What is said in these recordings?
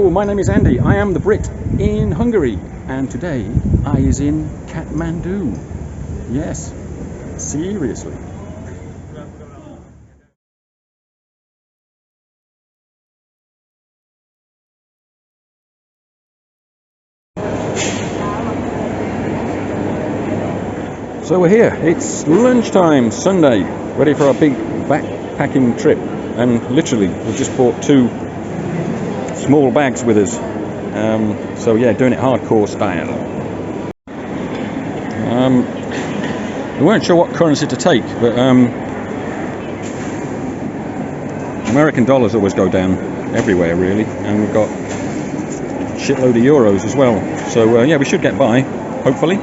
Hello, my name is Andy. I am the Brit in Hungary, and today I is in Kathmandu. Yes, seriously. So we're here. It's lunchtime, Sunday, ready for our big backpacking trip, and literally we've just brought 2 small bags with us. So yeah, doing it hardcore style. We weren't sure what currency to take, but American dollars always go down everywhere really, and we've got a shitload of euros as well. So yeah, we should get by, hopefully.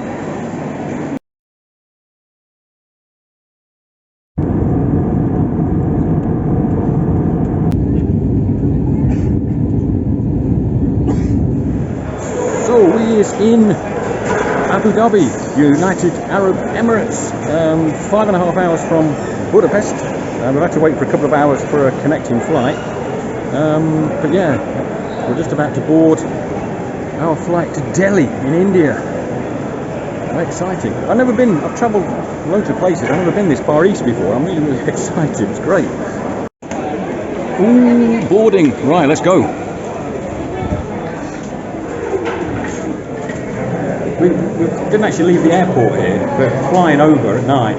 So we is in Abu Dhabi, United Arab Emirates, 5.5 hours from Budapest. We've had to wait for a couple of hours for a connecting flight, but yeah, we're just about to board our flight to Delhi in India. Very exciting. I've travelled loads of places, I've never been this far east before. I'm really, really excited, it's great. Ooh, boarding, right, let's go. We didn't actually leave the airport here, but flying over at night,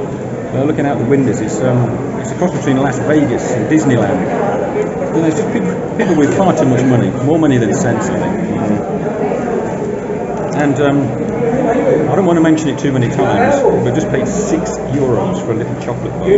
looking out the windows, it's a cross between Las Vegas and Disneyland. You know, it's just people with far too much money, more money than sense, I think. And I don't want to mention it too many times, but just paid €6 for a little chocolate bar.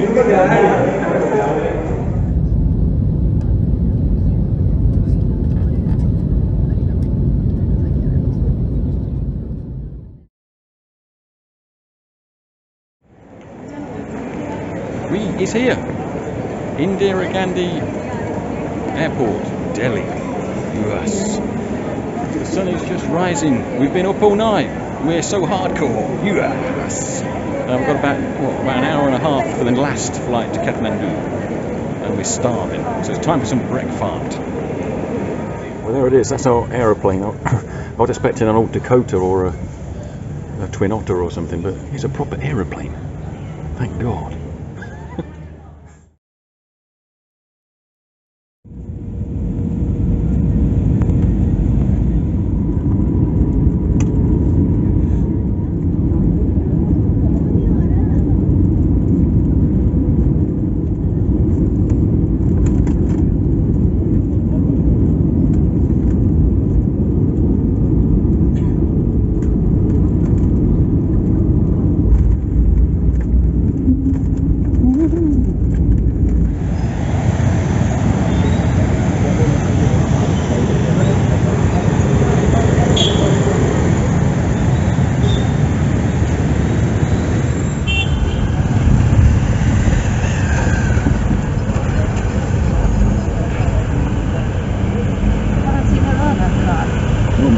Is here, Indira Gandhi Airport, Delhi. Yes. The sun is just rising. We've been up all night. We're so hardcore. Yes. We've got about an hour and a half for the last flight to Kathmandu, and we're starving. So it's time for some breakfast. Well, there it is. That's our aeroplane. I was expecting an old Dakota or a Twin Otter or something, but it's a proper aeroplane. Thank God.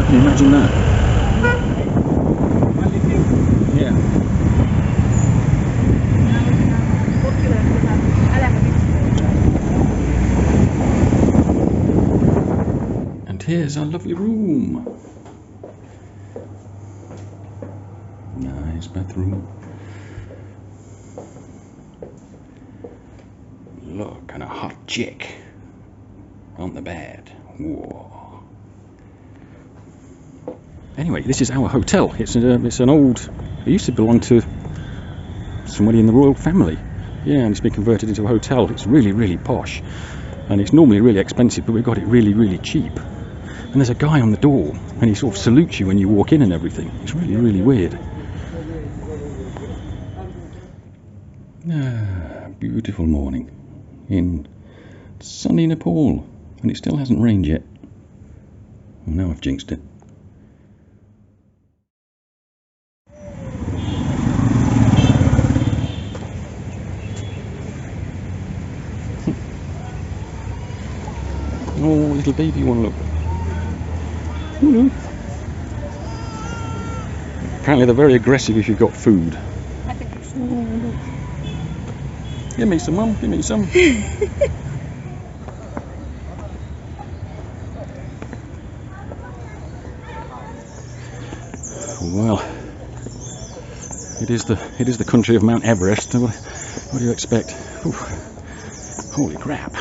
Can you imagine that? Yeah. And here's our lovely room. Nice bathroom. Look, and a hot chick on the bed. Whoa. Anyway, this is our hotel. It's an old. It used to belong to somebody in the royal family. Yeah, and it's been converted into a hotel. It's really, really posh, and it's normally really expensive, but we got it really, really cheap. And there's a guy on the door, and he sort of salutes you when you walk in and everything. It's really, really weird. Beautiful morning in sunny Nepal, and it still hasn't rained yet. Oh, now I've jinxed it. Oh, little baby one, look. Hello. Apparently they're very aggressive if you've got food. Give me some, Mum, give me some. Well, it is the country of Mount Everest. What do you expect? Ooh, holy crap!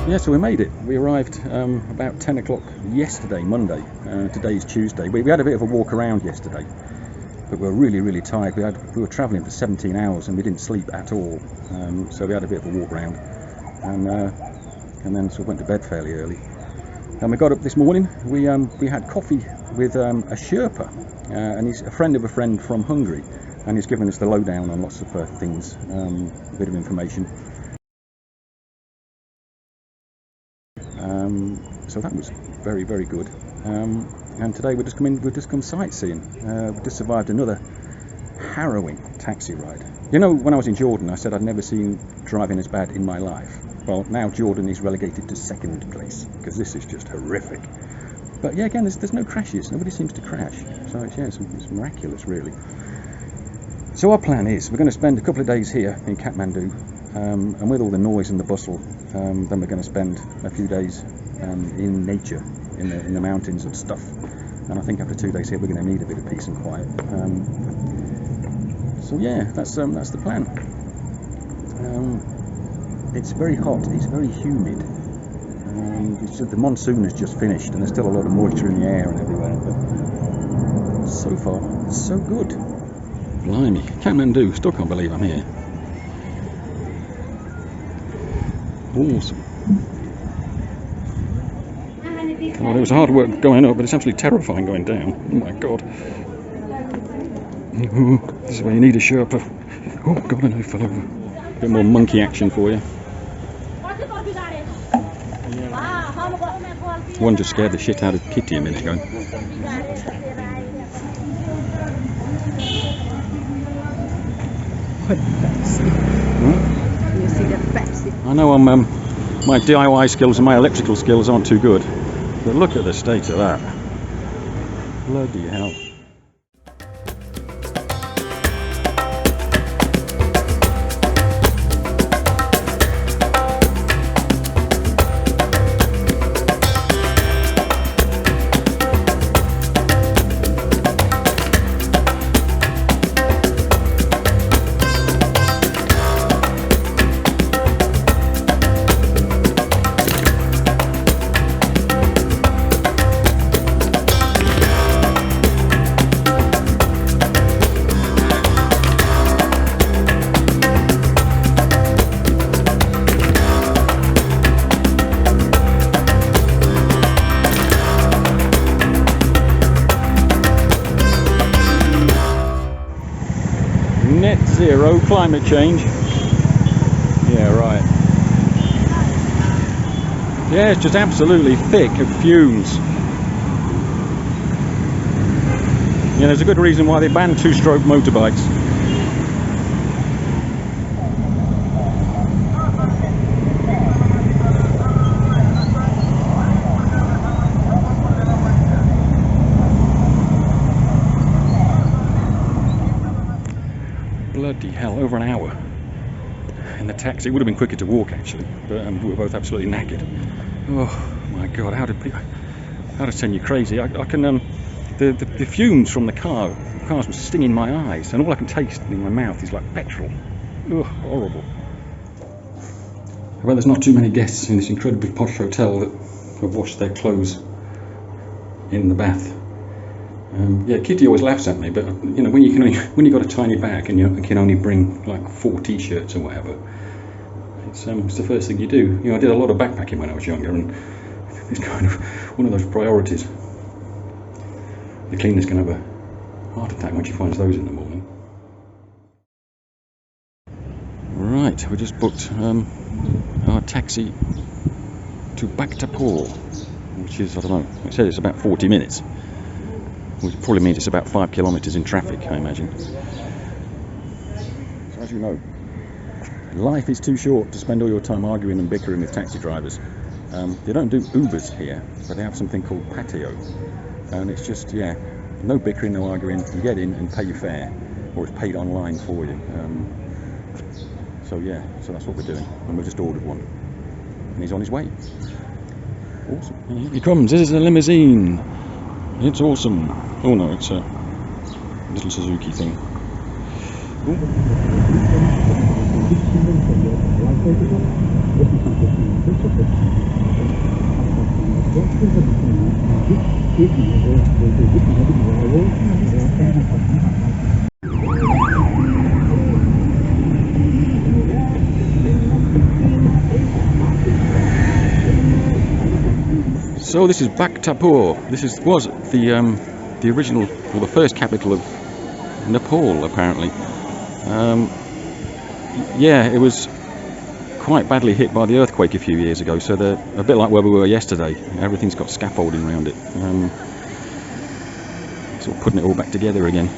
Yeah, so we made it. We arrived about 10 o'clock yesterday, Monday. Today's Tuesday. We had a bit of a walk around yesterday, but we were really tired. We were travelling for 17 hours and we didn't sleep at all. So we had a bit of a walk around, and then sort of went to bed fairly early. And we got up this morning. We had coffee with a Sherpa, and he's a friend of a friend from Hungary, and he's given us the lowdown on lots of things, a bit of information. So that was very good. And today we've just come sightseeing. We've just survived another harrowing taxi ride. You know, when I was in Jordan, I said I'd never seen driving as bad in my life. Well, now Jordan is relegated to second place because this is just horrific. But yeah, again, there's no crashes. Nobody seems to crash. So it's miraculous, really. So our plan is we're going to spend a couple of days here in Kathmandu, and with all the noise and the bustle, then we're going to spend a few days in nature, in the mountains and stuff. And I think after 2 days here, we're going to need a bit of peace and quiet. So yeah, that's the plan. It's very hot. It's very humid. The monsoon has just finished, and there's still a lot of moisture in the air and everywhere. But so far, so good. Blimey, Kathmandu. Still can't believe I'm here. Awesome. Well, it was hard work going up, but it's absolutely terrifying going down. Oh my god. Ooh, this is where you need a Sherpa. Oh god, I nearly fell over. A bit more monkey action for you. One just scared the shit out of Kitty a minute ago. You see the Pepsi. I know my DIY skills and my electrical skills aren't too good, but look at the state of that. Bloody hell. Net zero climate change. Yeah, right. Yeah, it's just absolutely thick of fumes. Yeah, there's a good reason why they banned two-stroke motorbikes. Bloody hell, over an hour in the taxi. It would have been quicker to walk actually, but we were both absolutely knackered. Oh my god, how to send you crazy. I can the fumes from the cars were stinging my eyes, and all I can taste in my mouth is like petrol. Ugh, horrible. Well, there's not too many guests in this incredibly posh hotel that have washed their clothes in the bath. Yeah, Kitty always laughs at me, but you know, when you got a tiny bag and you can only bring like 4 t-shirts or whatever, it's the first thing you do. You know, I did a lot of backpacking when I was younger, and it's kind of one of those priorities. The cleaner's going to have a heart attack when she finds those in the morning. Right, we just booked our taxi to Bhaktapur, which is, I don't know, it says it's about 40 minutes. Which probably means it's about 5 kilometres in traffic, I imagine. So as you know, life is too short to spend all your time arguing and bickering with taxi drivers. They don't do Ubers here, but they have something called patio. And it's just, yeah, no bickering, no arguing. You get in and pay your fare, or it's paid online for you. So yeah, so that's what we're doing. And we just ordered one. And he's on his way. Awesome. And here he comes. This is a limousine. It's awesome. Oh no, it's a little Suzuki thing. Ooh. So this is Bhaktapur. This was the original, or the first capital of Nepal, apparently. Yeah, it was quite badly hit by the earthquake a few years ago, so they're a bit like where we were yesterday. Everything's got scaffolding around it, sort of putting it all back together again.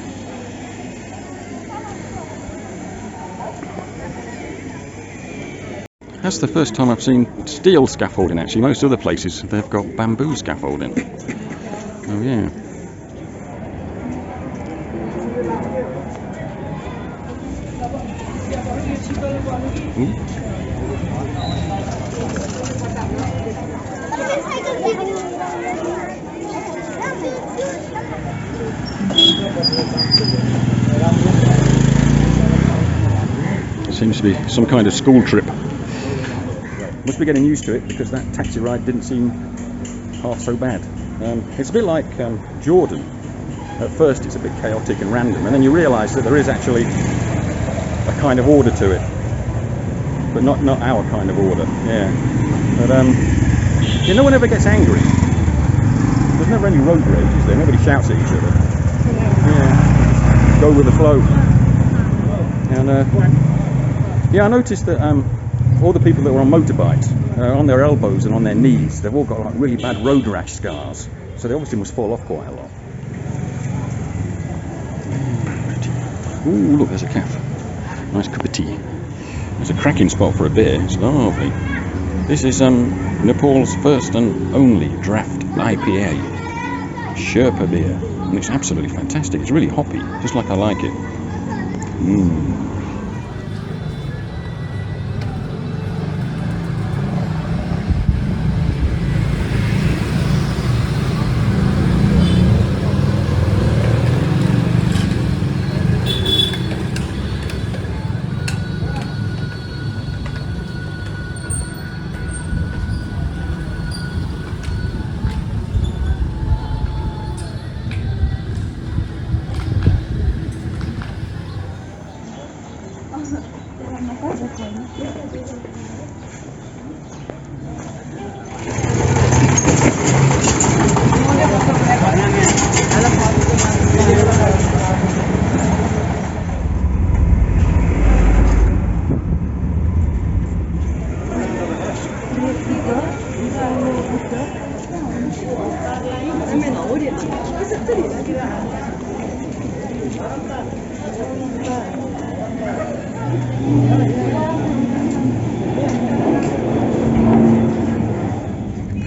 That's the first time I've seen steel scaffolding actually. Most other places they've got bamboo scaffolding. Oh yeah. Ooh. It seems to be some kind of school trip. Must be getting used to it because that taxi ride didn't seem half so bad. It's a bit like Jordan. At first it's a bit chaotic and random, and then you realise that there is actually a kind of order to it, but not our kind of order. Yeah, but no one ever gets angry. There's never any road rage, is there? Nobody shouts at each other. Yeah, go with the flow. And yeah, I noticed that all the people that were on motorbikes, on their elbows and on their knees, they've all got like really bad road rash scars, so they obviously must fall off quite a lot. Ooh, look, there's a calf. Nice cup of tea. There's a cracking spot for a beer. It's lovely. This is Nepal's first and only draft IPA, Sherpa beer, and it's absolutely fantastic. It's really hoppy, just like I like it.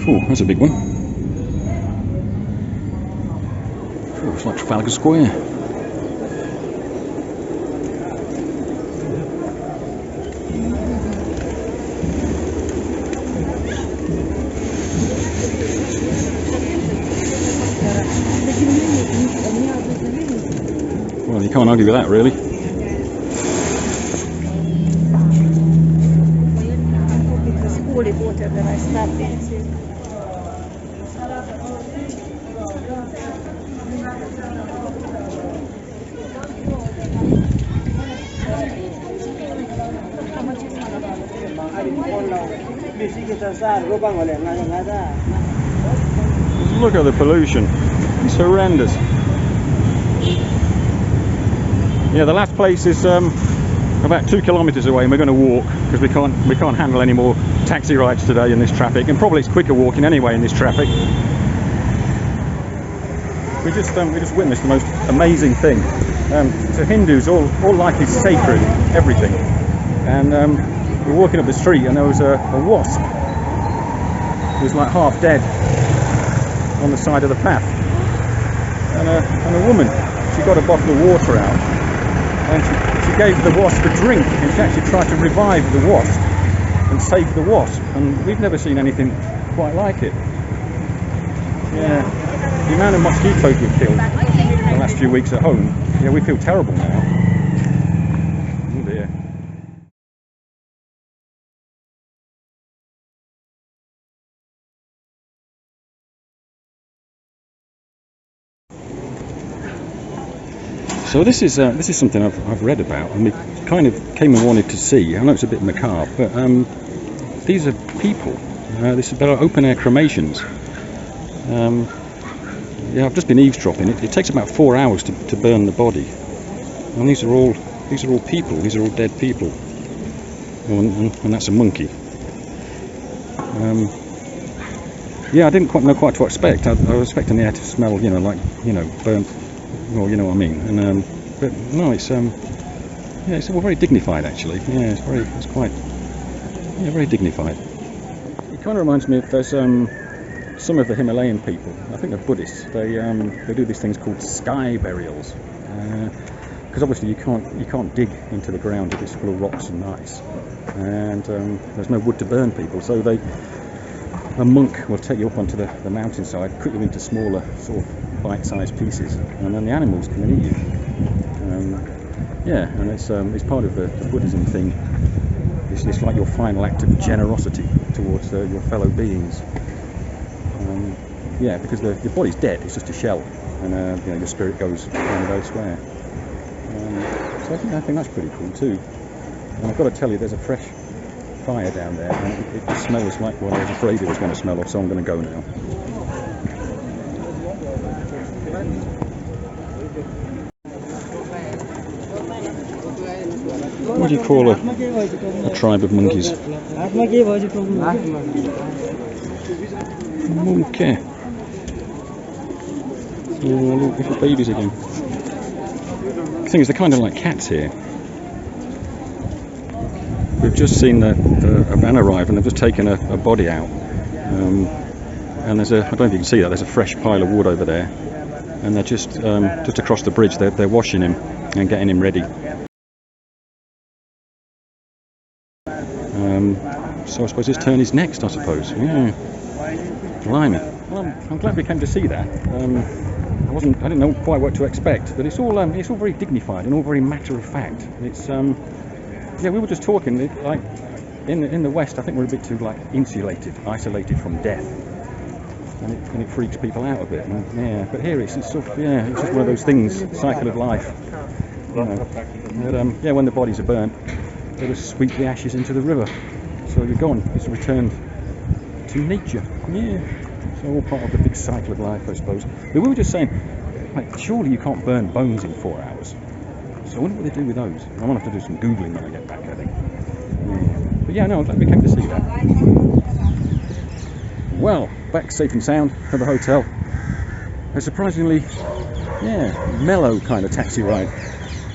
Oh, that's a big one. Oh, it's like Trafalgar Square. argue with that, really. It's holy water that I stepped into. Look at the pollution. It's horrendous. Yeah, the last place is about 2 kilometers away, and we're going to walk because we can't handle any more taxi rides today in this traffic, and probably it's quicker walking anyway in this traffic. We just witnessed the most amazing thing. To Hindus, all life is sacred, everything. And we were walking up the street, and there was a wasp. It was like half dead on the side of the path. And a woman, she got a bottle of water out, and she gave the wasp a drink, and she actually tried to revive the wasp and save the wasp. And we've never seen anything quite like it. Yeah. The amount of mosquitoes we've killed the last few weeks at home, yeah, we feel terrible now. Oh dear. So this is something I've read about, and we kind of came and wanted to see. I know it's a bit macabre, but these are people. This is about open air cremations. Yeah, I've just been eavesdropping. It takes about 4 hours to burn the body, and these are all people. These are all dead people. And that's a monkey. Yeah, I didn't quite know what to expect. I was expecting the air to smell, burnt, well, you know what I mean. And but no, it's yeah, it's all very dignified actually. Yeah, it's quite very dignified. It kind of reminds me of there's some of the Himalayan people, I think they're Buddhists, they do these things called sky burials, because obviously you can't dig into the ground if it's full of rocks and ice, and there's no wood to burn people, so a monk will take you up onto the mountainside, cut you into smaller sort of bite-sized pieces, and then the animals come and eat you. Yeah, and it's part of the Buddhism thing. It's like your final act of generosity towards your fellow beings. Yeah, because your body's dead, it's just a shell, and your spirit goes elsewhere. So I think that's pretty cool too. And I've got to tell you, there's a fresh fire down there, and it smells like what I was afraid it was going to smell of, so I'm going to go now. What do you call a tribe of monkeys? Okay. Oh, look, little babies again. The thing is, they're kind of like cats here. We've just seen a van arrive, and they've just taken a body out. And there's I don't know if you can see that, there's a fresh pile of wood over there. And they're just across the bridge, they're washing him and getting him ready. So I suppose his turn is next, I suppose. Yeah. Blimey. Well, I'm glad we came to see that. I didn't know quite what to expect, but it's all very dignified and all very matter of fact. It's yeah, we were just talking like in the West. I think we're a bit too insulated, isolated from death, and it freaks people out a bit. And, yeah, but here it's sort of, yeah, it's just one of those things, cycle of life. You know. But yeah, when the bodies are burnt, they just sweep the ashes into the river, so you're gone. It's returned to nature. Yeah. So all part of the big cycle of life, I suppose. But we were just saying, surely you can't burn bones in 4 hours. So I wonder what they do with those. I'm going to have to do some Googling when I get back, I think. Yeah. But yeah, no, I'm glad we came to see that. Well, back safe and sound at the hotel. A surprisingly, yeah, mellow kind of taxi ride.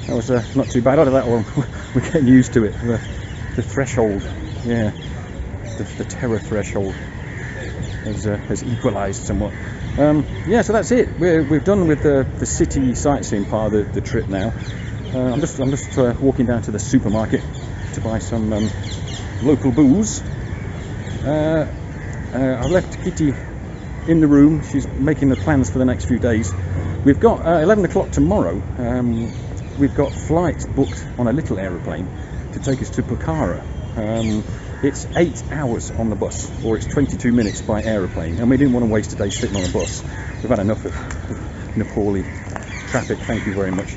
That was not too bad. Either that or we're getting used to it. The threshold, yeah, the terror threshold has equalised somewhat. Yeah, so that's it. We've done with the city sightseeing part of the trip now. I'm just walking down to the supermarket to buy some local booze. I've left Kitty in the room. She's making the plans for the next few days. We've got 11 o'clock tomorrow. we've got flights booked on a little aeroplane to take us to Pokhara. It's 8 hours on the bus, or it's 22 minutes by aeroplane, and we didn't want to waste a day sitting on a bus. We've had enough of Nepali traffic, thank you very much.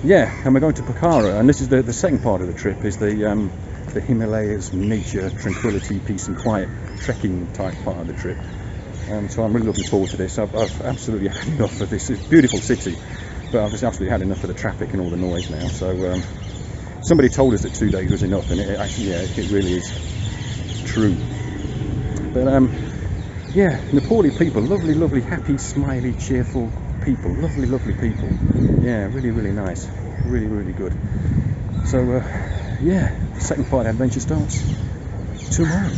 Yeah, and we're going to Pokhara, and this is the second part of the trip, is the Himalayas, nature, tranquility, peace and quiet, trekking type part of the trip. So I'm really looking forward to this. I've absolutely had enough of this. It's a beautiful city, but I've just absolutely had enough of the traffic and all the noise now. So somebody told us that 2 days was enough, and it actually, yeah, it really is true. But yeah, Nepali people, lovely, lovely, happy, smiley, cheerful people, lovely, lovely people. Yeah, really, really nice, really, really good. So yeah, the second part of the adventure starts tomorrow.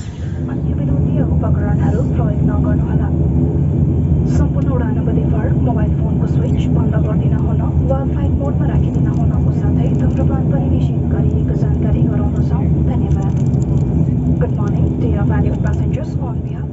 सम्पूर्ण उडानगति फर mobile फोनको switch बन्द गरिदिन हुन वा flight मोडमा राखिदिन हुनको साथै धूम्रपान पनि निषेध गरिएको जानकारी गराउँदछौँ। धन्यवाद। Good morning, dear valued passengers. On behalf